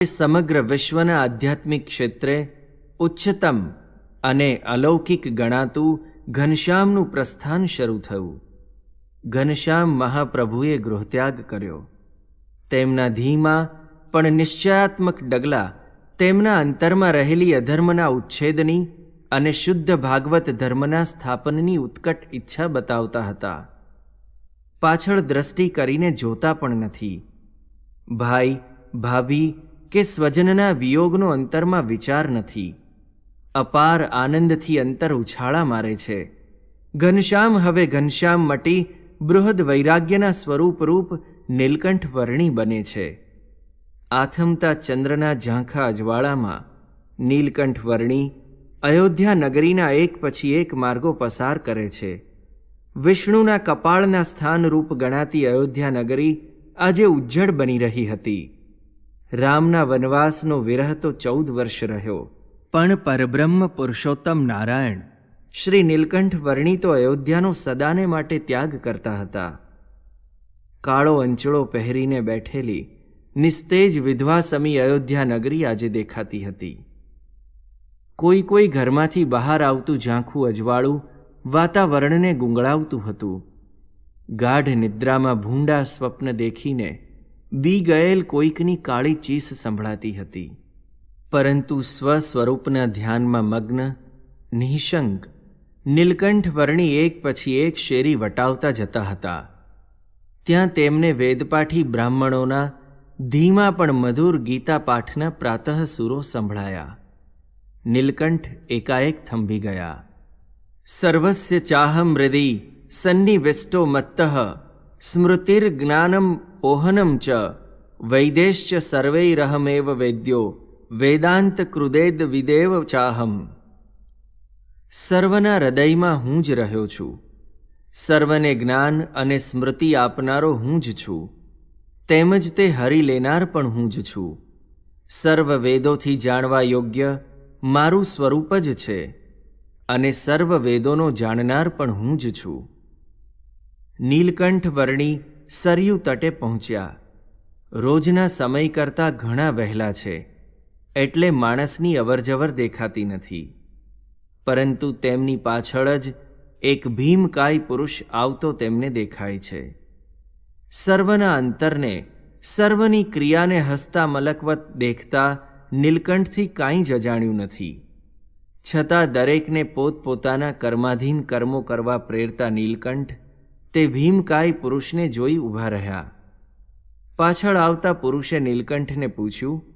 સમગ્ર વિશ્વના આધ્યાત્મિક ક્ષેત્રે ઉચ્ચતમ અને અલૌકિક ગણાતું ઘનશ્યામનું પ્રસ્થાન શરૂ થયું. ઘનશ્યામ મહાપ્રભુએ ગૃહત્યાગ કર્યો. તેમના ધીમા પણ નિશ્ચયાત્મક ડગલા તેમના અંતરમાં રહેલી અધર્મના ઉચ્છેદની અને શુદ્ધ ભાગવત ધર્મના સ્થાપનની ઉત્કટ ઈચ્છા બતાવતા હતા. પાછળ દ્રષ્ટિ કરીને જોતા પણ નથી. ભાઈ ભાભી કે સ્વજનના વિયોગનો અંતરમાં વિચાર નથી. અપાર આનંદથી અંતર ઉછાળા મારે છે. ઘનશ્યામ હવે ઘનશ્યામ મટી બૃહદ વૈરાગ્યના સ્વરૂપરૂપ નીલકંઠ વર્ણી બને છે. આથમતા ચંદ્રના ઝાંખા અજવાળામાં નીલકંઠ વર્ણી અયોધ્યા નગરીના એક પછી એક માર્ગો પસાર કરે છે. વિષ્ણુના કપાળના સ્થાનરૂપ ગણાતી અયોધ્યા નગરી આજે ઉજ્જડ બની રહી હતી. રામના વનવાસનો વિરહ તો 14 વર્ષ રહ્યો, પણ પરબ્રહ્મ પુરુષોત્તમ નારાયણ શ્રી નીલકંઠ વર્ણી તો અયોધ્યાનો સદાને માટે ત્યાગ કરતા હતા. કાળો અંચળો પહેરીને બેઠેલી નિસ્તેજ વિધવા સમી અયોધ્યા નગરી આજે દેખાતી હતી. કોઈ ઘરમાંથી બહાર આવતું ઝાંખું અજવાળું વાતાવરણને ગુંગળાવતું હતું. ગાઢ નિદ્રામાં ભૂંડા સ્વપ્ન દેખીને બી ગયેલ કોઈકની કાળી ચીસ સંભળાતી હતી. પરંતુ સ્વસ્વરૂપના ધ્યાનમાં મગ્ન નિઃશંક નીલકંઠ વર્ણી એક પછી એક શેરી વટાવતા જતા હતા. ત્યાં તેમને વેદપાઠી બ્રાહ્મણોના ધીમા પણ મધુર ગીતા પાઠના પ્રાતઃ સુરો સંભળાયા. નીલકંઠ એકાએક થંભી ગયા. સર્વસ્ય ચાહમ હૃદિ સન્નિવિષ્ટો મત્તઃ સ્મૃતિર્જ્ઞાનમ ઓહનમ ચ વૈદેશ્ચ સર્વૈરહમેવ વેદ્યો વેદાંત કૃદેદ વિદેવ ચાહમ. સર્વના હૃદયમાં હું જ રહ્યો છું. સર્વને જ્ઞાન અને સ્મૃતિ આપનારો હું જ છું. તેમજ તે હરી લેનાર પણ હું જ છું. સર્વ વેદોથી જાણવા યોગ્ય મારું સ્વરૂપ જ છે અને સર્વ વેદોનો જાણનાર પણ હું જ છું. નીલકંઠ વર્ણી સરયુ તટે પહોંચ્યા. રોજના સમય કરતાં ઘણા વહેલા છે એટલે માણસની અવરજવર દેખાતી નથી. પરંતુ તેમની પાછળ જ એક ભીમકાય પુરુષ આવતો તેમને દેખાય છે. સર્વના અંતરને સર્વની ક્રિયાને હસતા મલકવત દેખતા નીલકંઠથી કાંઈ જ અજાણ્યું નથી. છતાં દરેકને પોતપોતાના કર્માધીન કર્મો કરવા પ્રેરતા નીલકંઠ તે ભીમકાય પુરુષને જોઈ ઊભા રહ્યા. પાછળ આવતા પુરુષે નીલકંઠને પૂછ્યું,